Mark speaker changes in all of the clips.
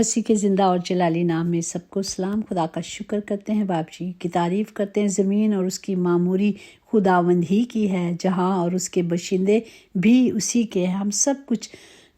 Speaker 1: मसीह के ज़िंदा और जलाली नाम में सबको सलाम। खुदा का शुक्र करते हैं, बाप जी की तारीफ़ करते हैं। ज़मीन और उसकी मामूरी खुदावंद ही की है, जहाँ और उसके बशिंदे भी उसी के हैं। हम सब कुछ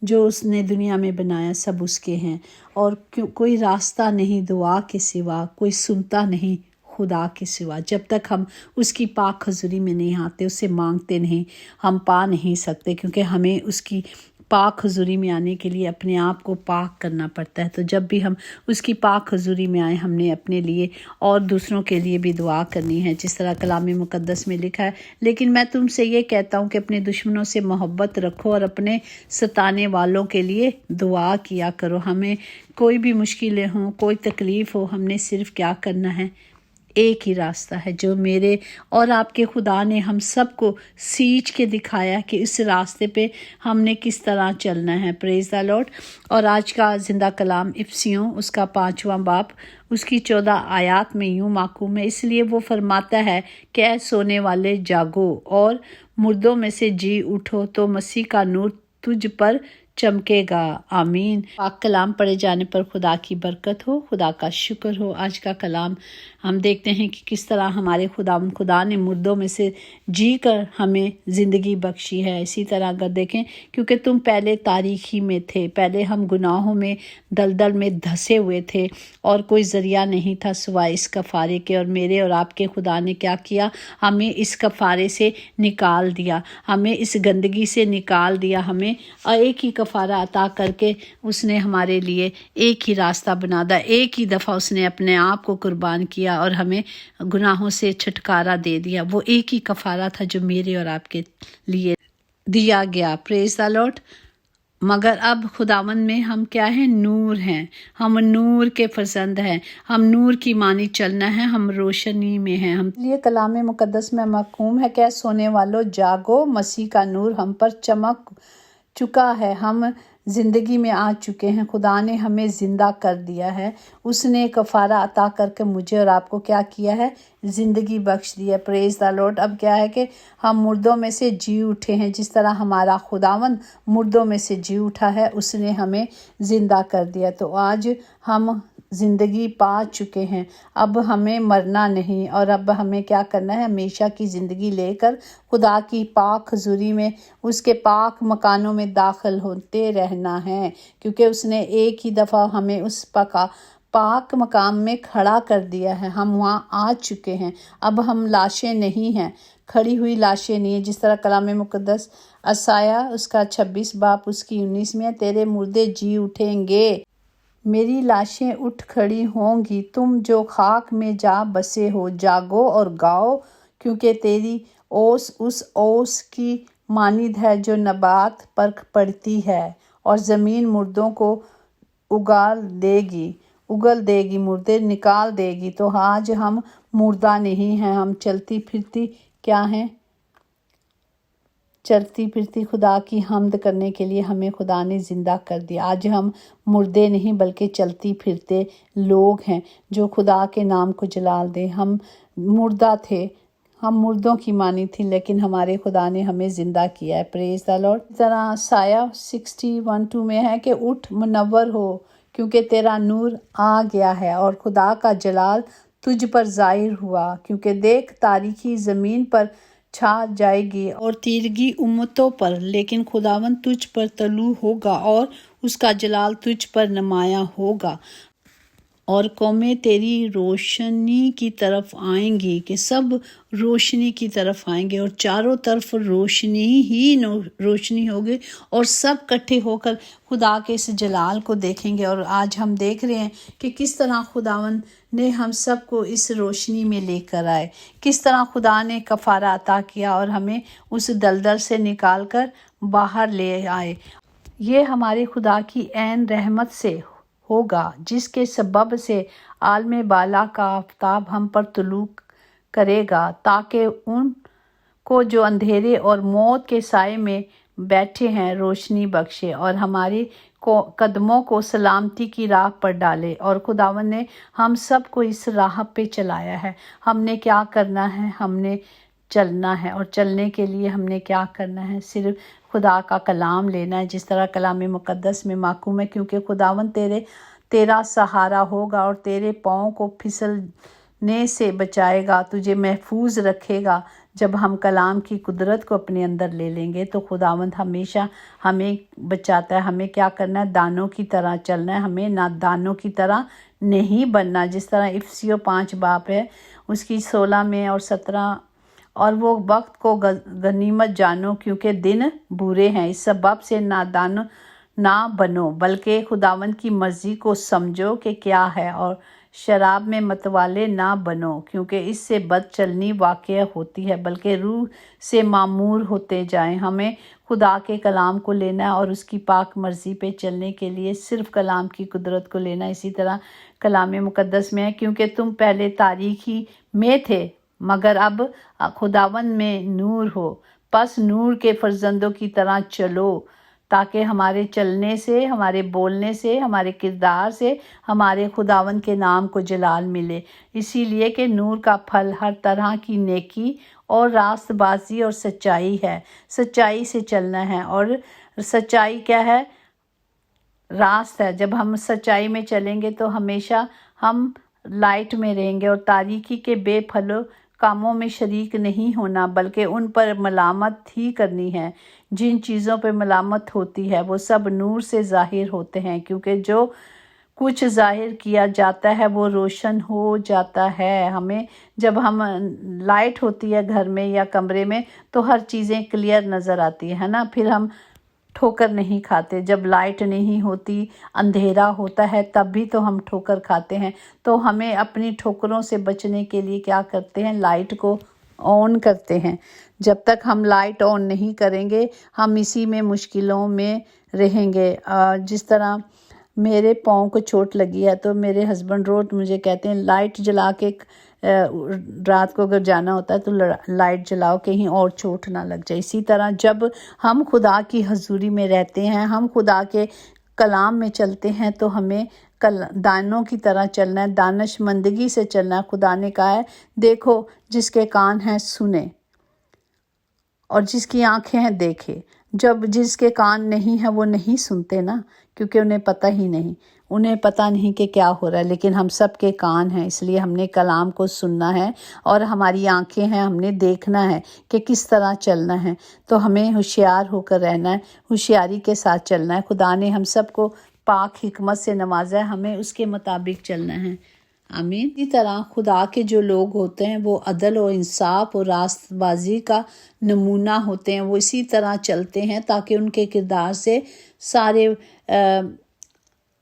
Speaker 1: जो उसने दुनिया में बनाया सब उसके हैं, और कोई रास्ता नहीं दुआ के सिवा, कोई सुनता नहीं खुदा के सिवा। जब तक हम उसकी पाक हज़ूरी में नहीं आते, उससे मांगते नहीं, हम पा नहीं सकते, क्योंकि हमें उसकी पाक हज़ूरी में आने के लिए अपने आप को पाक करना पड़ता है। तो जब भी हम उसकी पाक हज़ूरी में आए, हमने अपने लिए और दूसरों के लिए भी दुआ करनी है, जिस तरह कलाम मुक़द्दस में लिखा है। लेकिन मैं तुमसे ये कहता हूँ कि अपने दुश्मनों से मोहब्बत रखो और अपने सताने वालों के लिए दुआ किया करो। हमें कोई भी मुश्किलें हों, कोई तकलीफ़ हो, हमने सिर्फ़ क्या करना है, एक ही रास्ता है जो मेरे और आपके खुदा ने हम सबको सींच के दिखाया कि इस रास्ते पे हमने किस तरह चलना है। Praise the Lord. और आज का ज़िंदा कलाम इफसियों उसका 5वां बाब उसकी 14 आयत में यूँ माकूम है। इसलिए वो फरमाता है कि ऐ सोने वाले जागो और मुर्दों में से जी उठो, तो मसीह का नूर तुझ पर चमकेगा। आमीन। पाक कलाम पढ़े जाने पर खुदा की बरकत हो, खुदा का शुक्र हो। आज का कलाम हम देखते हैं कि किस तरह हमारे खुदा ने मुर्दों में से जी कर हमें ज़िंदगी बख्शी है। इसी तरह अगर देखें, क्योंकि तुम पहले तारीखी में थे, पहले हम गुनाहों में दलदल में धंसे हुए थे और कोई ज़रिया नहीं था सिवाय इस कफ़ारे के। और मेरे और आपके खुदा ने क्या किया, हमें इस कफ़ारे से निकाल दिया, हमें इस गंदगी से निकाल दिया। हमें एक ही कफ़ारा अता करके उसने हमारे लिए एक ही रास्ता बना दिया। एक ही दफ़ा उसने अपने आप को कुर्बान किया और हमें गुनाहों से छुटकारा दे दिया। वो एक ही कफ़ारा था जो मेरे और आपके लिए दिया गया। Praise the Lord. मगर अब खुदावन में हम क्या हैं, नूर हैं। हम नूर के फर्जंद हैं, हम नूर की मानी चलना है, हम रोशनी में हैं। हम लिए कलाम मुक़द्दस में महकूम है कि सोने वालों जागो, मसीह का नूर हम पर चमक चुका है। हम ज़िंदगी में आ चुके हैं, खुदा ने हमें ज़िंदा कर दिया है। उसने कफ़ारा अता करके मुझे और आपको क्या किया है, ज़िंदगी बख्श दी है। Praise the Lord. अब क्या है कि हम मुर्दों में से जी उठे हैं। जिस तरह हमारा खुदावन मुर्दों में से जी उठा है, उसने हमें ज़िंदा कर दिया। तो आज हम ज़िंदगी पा चुके हैं, अब हमें मरना नहीं। और अब हमें क्या करना है, हमेशा की ज़िंदगी लेकर खुदा की पाक हज़ूरी में, उसके पाक मकानों में दाखिल होते रहना है, क्योंकि उसने एक ही दफ़ा हमें उस पाक मकाम में खड़ा कर दिया है। हम वहाँ आ चुके हैं। अब हम लाशें नहीं हैं, खड़ी हुई लाशें नहीं है। जिस तरह कलाम मुक़द्दस असाया उसका 26 बाब उसकी 19 में, तेरे मुर्दे जी उठेंगे, मेरी लाशें उठ खड़ी होंगी, तुम जो खाक में जा बसे हो, जागो और गाओ, क्योंकि तेरी ओस उस ओस की मानिद है जो नबात पर पड़ती है और ज़मीन मुर्दों को उगल देगी, मुर्दे निकाल देगी। तो आज हम मुर्दा नहीं हैं, हम चलती फिरती क्या हैं, चलती फिरती खुदा की हम्द करने के लिए हमें खुदा ने ज़िंदा कर दिया। आज हम मुर्दे नहीं बल्कि चलती फिरते लोग हैं जो खुदा के नाम को जलाल दें। हम मुर्दा थे, हम मुर्दों की मानी थी, लेकिन हमारे खुदा ने हमें ज़िंदा किया है। Praise the Lord. इस तरह साया 61:2 में है कि उठ मुनव्वर हो, क्योंकि तेरा नूर आ गया है और खुदा का जलाल तुझ पर ज़ाहिर हुआ। क्योंकि देख तारीकी ज़मीन पर छा जाएगी और तीरगी उम्मतों पर, लेकिन खुदावन तुझ पर तलू होगा और उसका जलाल तुझ पर नुमाया होगा। और कौमें तेरी रोशनी की तरफ आएंगी, कि सब रोशनी की तरफ आएंगे और चारों तरफ रोशनी ही रोशनी होगी और सब इकट्ठे होकर खुदा के इस जलाल को देखेंगे। और आज हम देख रहे हैं कि किस तरह खुदावन ने हम सबको इस रोशनी में लेकर आए, किस तरह खुदा ने कफ़ारा अता किया और हमें उस दलदल से निकाल कर बाहर ले आए। ये हमारे खुदा की ऐन रहमत से होगा, जिसके सबब से आलम बाला का आफताब हम पर तुलू करेगा, ताकि उनको जो अंधेरे और मौत के साए में बैठे हैं रोशनी बख्शे और हमारे कदमों को सलामती की राह पर डाले। और खुदावन ने हम सब को इस राह पे चलाया है। हमने क्या करना है, हमने चलना है। और चलने के लिए हमने क्या करना है, सिर्फ खुदा का कलाम लेना है, जिस तरह कलाम मुक़द्दस में माकूम है। क्योंकि खुदावन तेरा सहारा होगा और तेरे पाँव को फिसलने से बचाएगा, तुझे महफूज रखेगा। जब हम कलाम की कुदरत को अपने अंदर ले लेंगे तो खुदावंद हमेशा हमें बचाता है। हमें क्या करना है? दानों की तरह चलना है, हमें नादानों की तरह नहीं बनना। जिस तरह इफिसियों 5 बाब है उसकी 16 में और 17, और वो वक्त को गनीमत जानो क्योंकि दिन बुरे हैं। इस सबब से नादान ना बनो बल्कि खुदावंद की मर्जी को समझो कि क्या है, और शराब में मतवाले ना बनो क्योंकि इससे बदचलनी वाक़या होती है, बल्कि रूह से मामूर होते जाएं। हमें खुदा के कलाम को लेना और उसकी पाक मर्जी पे चलने के लिए सिर्फ कलाम की कुदरत को लेना। इसी तरह कलाम मुकद्दस में है, क्योंकि तुम पहले तारीकी में थे मगर अब खुदावंद में नूर हो, बस नूर के फर्जंदों की तरह चलो, ताकि हमारे चलने से, हमारे बोलने से, हमारे किरदार से हमारे खुदावंद के नाम को जलाल मिले। इसीलिए कि नूर का फल हर तरह की नेकी और रास्तबाजी और सच्चाई है। सच्चाई से चलना है, और सच्चाई क्या है? रास्त है। जब हम सच्चाई में चलेंगे तो हमेशा हम लाइट में रहेंगे, और तारीकी के बेफलो कामों में शरीक नहीं होना बल्कि उन पर मलामत ही करनी है। जिन चीज़ों पर मलामत होती है वो सब नूर से ज़ाहिर होते हैं, क्योंकि जो कुछ ज़ाहिर किया जाता है वो रोशन हो जाता है। हमें जब हम लाइट होती है घर में या कमरे में तो हर चीज़ें क्लियर नज़र आती है ना। फिर हम ठोकर नहीं खाते। जब लाइट नहीं होती, अंधेरा होता है, तब भी तो हम ठोकर खाते हैं। तो हमें अपनी ठोकरों से बचने के लिए क्या करते हैं? लाइट को ऑन करते हैं। जब तक हम लाइट ऑन नहीं करेंगे हम इसी में मुश्किलों में रहेंगे। जिस तरह मेरे पाँव को चोट लगी है तो मेरे हस्बैंड रोज मुझे कहते हैं लाइट जला के रात को अगर जाना होता है तो लाइट जलाओ, कहीं और चोट ना लग जाए। इसी तरह जब हम खुदा की हजूरी में रहते हैं, हम खुदा के कलाम में चलते हैं, तो हमें दानों की तरह चलना है, दानिशमंदगी से चलना है। खुदा ने कहा है, देखो जिसके कान हैं सुने और जिसकी आंखें हैं देखे। जब जिसके कान नहीं है वो नहीं सुनते ना, क्योंकि उन्हें पता ही नहीं, उन्हें पता नहीं कि क्या हो रहा है। लेकिन हम सब के कान हैं, इसलिए हमने कलाम को सुनना है, और हमारी आंखें हैं, हमने देखना है कि किस तरह चलना है। तो हमें होशियार होकर रहना है, होशियारी के साथ चलना है। खुदा ने हम सबको पाक हिकमत से नवाजा है, हमें उसके मुताबिक चलना है। आमीन। इसी तरह खुदा के जो लोग होते हैं वो अदल और इंसाफ और रास्तबाजी का नमूना होते हैं। वो इसी तरह चलते हैं ताकि उनके किरदार से सारे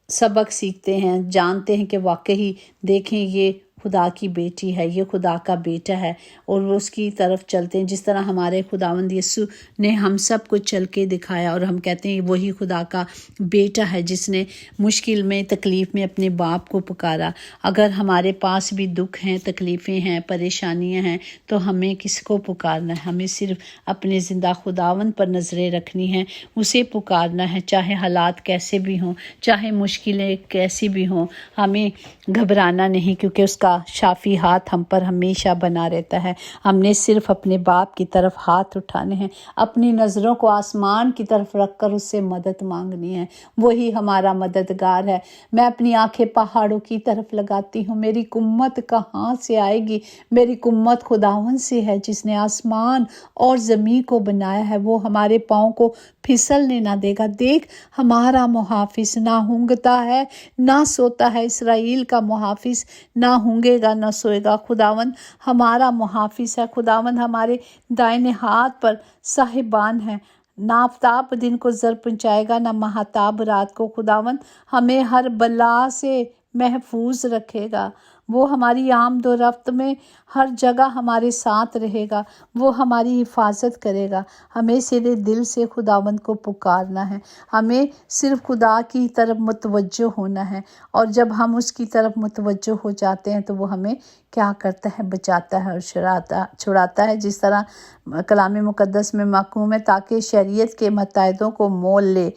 Speaker 1: सबक सीखते हैं, जानते हैं कि वाकई देखें ये खुदा की बेटी है, ये खुदा का बेटा है, और वो उसकी तरफ चलते हैं। जिस तरह हमारे खुदावंद यीशु ने हम सब को चल के दिखाया, और हम कहते हैं वही खुदा का बेटा है जिसने मुश्किल में, तकलीफ़ में अपने बाप को पुकारा। अगर हमारे पास भी दुख हैं, तकलीफ़ें हैं, परेशानियां हैं, तो हमें किसको पुकारना है? हमें सिर्फ अपने ज़िंदा खुदावंद पर नज़रें रखनी हैं, उसे पुकारना है। चाहे हालात कैसे भी हों, चाहे मुश्किलें कैसी भी हों, हमें घबराना नहीं, क्योंकि उसका शाफी हाथ हम पर हमेशा बना रहता है। हमने सिर्फ अपने बाप की तरफ हाथ उठाने हैं, अपनी नज़रों को आसमान की तरफ रखकर उससे मदद मांगनी है। वही हमारा मददगार है। मैं अपनी आंखें पहाड़ों की तरफ लगाती हूँ, मेरी कुम्मत कहाँ से आएगी? मेरी कुम्मत खुदावन से है जिसने आसमान और ज़मीन को बनाया है। वो हमारे पाँव को फिसलने ना देगा। देख, हमारा मुहाफिज ना ऊँघता है ना सोता है। इसराइल का मुहाफिज ना ऊँघेगा ना सोएगा। खुदावंद हमारा मुहाफिज है। खुदावंद हमारे दाहिने हाथ पर साहिबान है। ना आफ्ताब दिन को ज़र पहुँचाएगा ना महताब रात को। खुदावंद हमें हर बला से महफूज रखेगा। वो हमारी आमद व रफ्त में हर जगह हमारे साथ रहेगा। वो हमारी हिफाजत करेगा। हमें सीधे दिल से खुदावंद को पुकारना है। हमें सिर्फ खुदा की तरफ मुतवज्जो होना है, और जब हम उसकी तरफ मुतवज्जो हो जाते हैं तो वो हमें क्या करता है? बचाता है और छुड़ाता है। जिस तरह कलाम मुकद्दस में महकूम है, ताकि शरीयत के मुताहिदों को मोल ले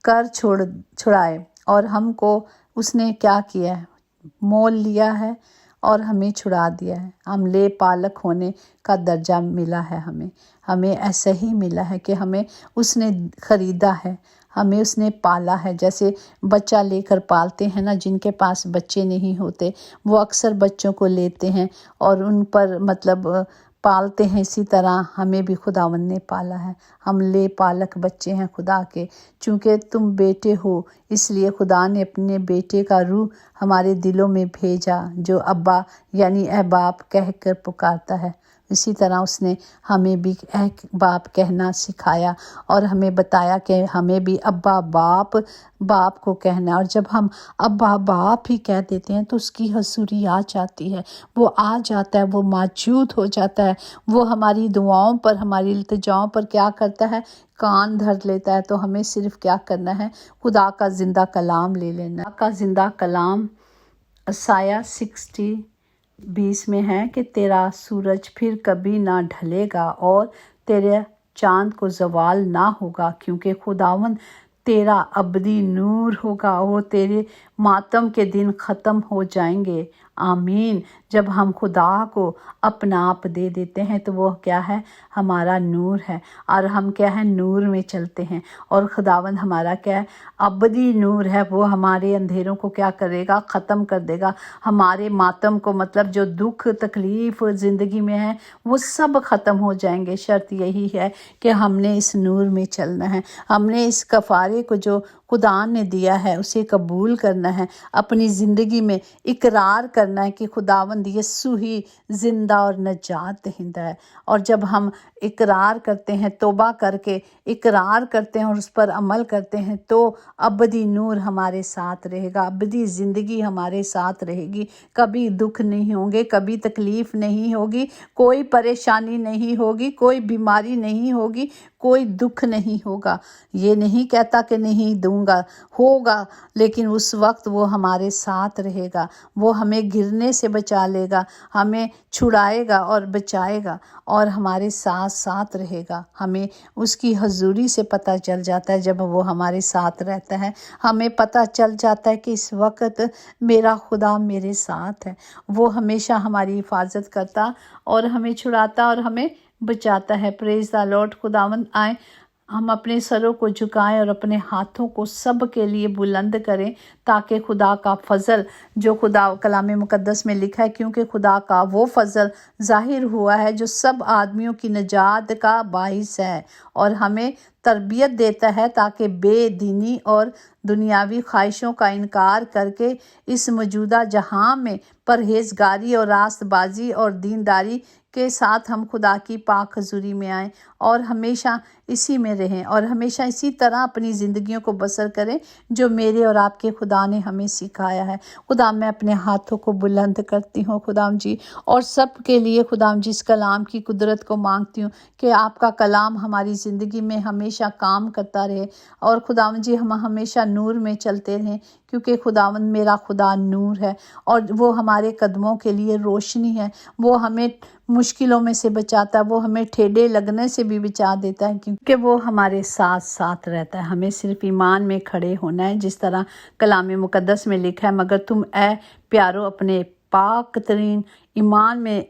Speaker 1: कर छुड़ाए। और हमको उसने क्या किया है? मोल लिया है, اور ہمیں چھڑا دیا ہے۔ ہم لے پالک ہونے کا درجہ ملا ہے ہمیں ایسا ہی ملا ہے کہ ہمیں اس نے خریدا ہے، ہمیں اس نے پالا ہے۔ جیسے بچہ لے کر پالتے ہیں نا، جن کے پاس بچے نہیں ہوتے وہ اکثر بچوں کو لیتے ہیں اور ان پر پالتے ہیں، اسی طرح ہمیں بھی خداوند نے پالا ہے۔ ہم لے پالک بچے ہیں خدا کے، چونکہ تم بیٹے ہو اس لیے خدا نے اپنے بیٹے کا روح ہمارے دلوں میں بھیجا، جو ابا یعنی اے باپ کہہ کر پکارتا ہے۔ اسی طرح اس نے ہمیں بھی اے باپ کہنا سکھایا اور ہمیں بتایا کہ ہمیں بھی ابا باپ کو کہنا ہے۔ اور جب ہم ابا باپ ہی کہہ دیتے ہیں تو اس کی حضوری آ جاتی ہے، وہ آ جاتا ہے، وہ موجود ہو جاتا ہے، وہ ہماری دعاؤں پر، ہماری التجاؤں پر کیا کرتا ہے؟ کان دھر لیتا ہے۔ تو ہمیں صرف کیا کرنا ہے؟ خدا کا زندہ کلام لے لینا۔ خدا کا زندہ کلام اشعیاء 60:20 میں ہے کہ تیرا سورج پھر کبھی نہ ڈھلے گا اور تیرے چاند کو زوال نہ ہوگا، کیونکہ خداوند تیرا ابدی نور ہوگا، وہ تیرے ماتم کے دن ختم ہو جائیں گے۔ آمین۔ جب ہم خدا کو اپنا آپ دے دیتے ہیں تو وہ کیا ہے؟ ہمارا نور ہے، اور ہم کیا ہے؟ نور میں چلتے ہیں، اور خداوند ہمارا کیا ہے؟ ابدی نور ہے، وہ ہمارے اندھیروں کو کیا کرے گا؟ ختم کر دے گا۔ ہمارے ماتم کو جو دکھ تکلیف زندگی میں ہے وہ سب ختم ہو جائیں گے۔ شرط یہی ہے کہ ہم نے اس نور میں چلنا ہے، ہم نے اس کفارے کو جو خدا نے دیا ہے اسے قبول کرنا ہے، اپنی زندگی میں اقرار کرنا ہے کہ خداوند یسوع ہی زندہ اور نجات دہندہ ہے۔ اور جب ہم اقرار کرتے ہیں، توبہ کر کے اقرار کرتے ہیں اور اس پر عمل کرتے ہیں تو ابدی نور ہمارے ساتھ رہے گا، ابدی زندگی ہمارے ساتھ رہے گی۔ کبھی دکھ نہیں ہوں گے، کبھی تکلیف نہیں ہوگی، کوئی پریشانی نہیں ہوگی، کوئی بیماری نہیں ہوگی، کوئی دکھ نہیں ہوگا۔ یہ نہیں کہتا کہ نہیں دوں گا، ہوگا، لیکن اس وقت وہ ہمارے ساتھ رہے گا، وہ ہمیں گرنے سے بچا لے گا، ہمیں چھڑائے گا اور بچائے گا اور ہمارے ساتھ رہے گا۔ ہمیں اس کی حضوری سے پتہ چل جاتا ہے جب وہ ہمارے ساتھ رہتا ہے، ہمیں پتہ چل جاتا ہے کہ اس وقت میرا خدا میرے ساتھ ہے، وہ ہمیشہ ہماری حفاظت کرتا اور ہمیں چھڑاتا اور ہمیں بچاتا ہے۔ پریز دی لارڈ۔ خداوند آئیں ہم اپنے سروں کو جھکائیں اور اپنے ہاتھوں کو سب کے لیے بلند کریں، تاکہ خدا کا فضل جو خدا کلام مقدس میں لکھا ہے، کیونکہ خدا کا وہ فضل ظاہر ہوا ہے جو سب آدمیوں کی نجات کا باعث ہے اور ہمیں تربیت دیتا ہے تاکہ بے دینی اور دنیاوی خواہشوں کا انکار کر کے اس موجودہ جہاں میں پرہیزگاری اور راست بازی اور دینداری کے ساتھ ہم خدا کی پاک حضوری میں آئیں اور ہمیشہ اسی میں رہیں اور ہمیشہ اسی طرح اپنی زندگیوں کو بسر کریں جو میرے اور آپ کے خدا نے ہمیں سکھایا ہے۔ خدا میں اپنے ہاتھوں کو بلند کرتی ہوں خدا جی، اور سب کے لیے خدا جی اس کلام کی قدرت کو مانگتی ہوں کہ آپ کا کلام ہماری زندگی میں ہمیشہ کام کرتا رہے اور خدا جی ہم ہمیشہ نور میں چلتے رہیں، کیونکہ خداوند میرا خدا نور ہے اور وہ ہمارے قدموں کے لیے روشنی ہے، وہ ہمیں مشکلوں میں سے بچاتا ہے، وہ ہمیں ٹھیڈے لگنے سے بھی بچا دیتا ہے، کیونکہ وہ ہمارے ساتھ رہتا ہے۔ ہمیں صرف ایمان میں کھڑے ہونا ہے، جس طرح کلام مقدس میں لکھا ہے، مگر تم اے پیارو اپنے پاک ترین ایمان میں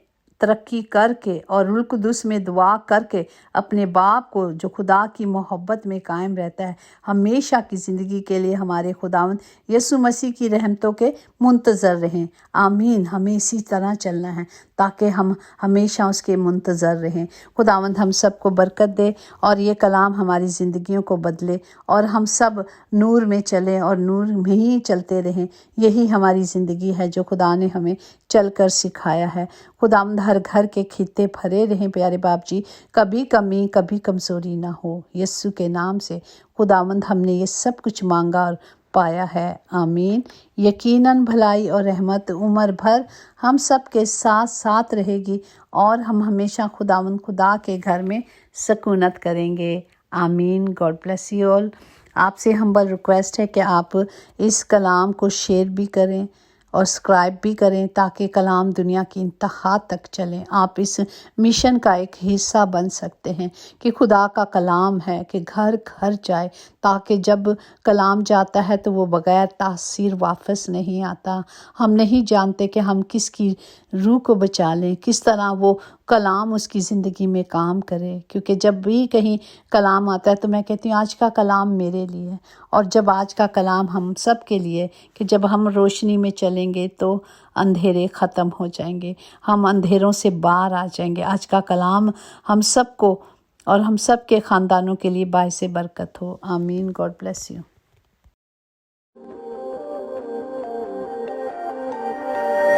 Speaker 1: ترقی کر کے اور روح القدس میں دعا کر کے اپنے باپ کو جو خدا کی محبت میں قائم رہتا ہے ہمیشہ کی زندگی کے لیے ہمارے خداوند یسوع مسیح کی رحمتوں کے منتظر رہیں۔ آمین۔ ہمیں اسی طرح چلنا ہے تاکہ ہم ہمیشہ اس کے منتظر رہیں۔ خداوند ہم سب کو برکت دے اور یہ کلام ہماری زندگیوں کو بدلے اور ہم سب نور میں چلیں اور نور میں ہی چلتے رہیں۔ یہی ہماری زندگی ہے جو خدا نے ہمیں چل کر سکھایا ہے۔ خداوند ہر گھر کے خطے بھرے رہیں پیارے باپ جی، کبھی کمی کبھی کمزوری نہ ہو، یسوع کے نام سے خداوند ہم نے یہ سب کچھ مانگا اور پایا ہے۔ آمین۔ یقیناً بھلائی اور رحمت عمر بھر ہم سب کے ساتھ رہے گی اور ہم ہمیشہ خداوند خدا کے گھر میں سکونت کریں گے۔ آمین۔ God bless you all. آپ سے ہمبل ریکویسٹ ہے کہ آپ اس کلام کو شیئر بھی کریں اور سبسکرائب بھی کریں تاکہ کلام دنیا کی انتہا تک چلیں۔ آپ اس مشن کا ایک حصہ بن سکتے ہیں کہ خدا کا کلام ہے کہ گھر گھر جائے، تاکہ جب کلام جاتا ہے تو وہ بغیر تاثیر واپس نہیں آتا۔ ہم نہیں جانتے کہ ہم کس کی روح کو بچا لیں، کس طرح وہ کلام اس کی زندگی میں کام کرے، کیونکہ جب بھی کہیں کلام آتا ہے تو میں کہتی ہوں آج کا کلام میرے لیے، اور جب آج کا کلام ہم سب کے لیے کہ جب ہم روشنی میں چلیں گے تو اندھیرے ختم ہو جائیں گے، ہم اندھیروں سے باہر آ جائیں گے۔ آج کا کلام ہم سب کو اور ہم سب کے خاندانوں کے لیے باعث برکت ہو۔ آمین۔ God bless you.